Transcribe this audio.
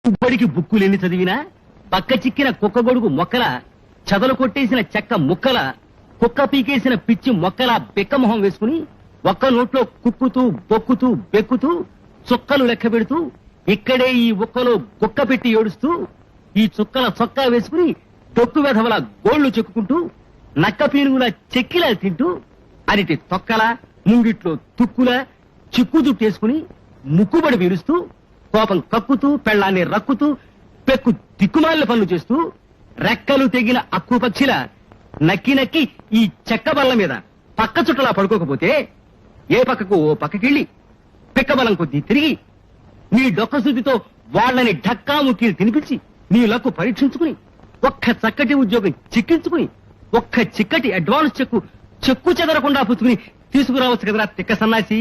ఇప్పటికి బుక్కులెన్ని చదివినా పక్క చిక్కిన కుక్క గొడుగు మొక్కల, చదలు కొట్టేసిన చెక్క ముక్కల, కుక్క పీకేసిన పిచ్చి మొక్కల బిక్కమొహం వేసుకుని ఒక్క నోట్లో కుక్కుతూ బొక్కుతూ బెక్కుతూ చుక్కలు లెక్క పెడుతూ ఇక్కడే ఈ ఉక్కలో కుక్క పెట్టి ఏడుస్తూ ఈ చుక్కల చొక్కా వేసుకుని తొక్కు వెధవల గోళ్లు చెక్కుకుంటూ నక్క పీనుగుల చెక్కిలా తింటూ అరిటి తొక్కల ముంగిట్లో తుక్కుల చిక్కు జుట్టేసుకుని ముక్కుబడి పీలుస్తూ కోపం కక్కుతూ పెళ్ళాన్ని రక్కుతూ పెక్కు దిక్కుమాలిన పనులు చేస్తూ రెక్కలు తెగిన అక్కు పక్షిలా నక్కి నక్కి ఈ చెక్క బల్ల మీద పక్క చుట్టలా పడుకోకపోతే ఏ పక్కకు ఓ పక్కకెళ్ళి పిక్కబలం కొద్దీ తిరిగి నీ డొక్క శుద్ధితో వాళ్ళని ఢక్కా ముక్కీలు తినిపించి నీ లక్కు పరీక్షించుకుని ఒక్క చక్కటి ఉద్యోగం చిక్కించుకుని ఒక్క చిక్కటి అడ్వాన్స్ చెక్కు చెక్కు చెదరకుండా పుచ్చుకుని తీసుకురావచ్చు కదరా తిక్క సన్నాసి.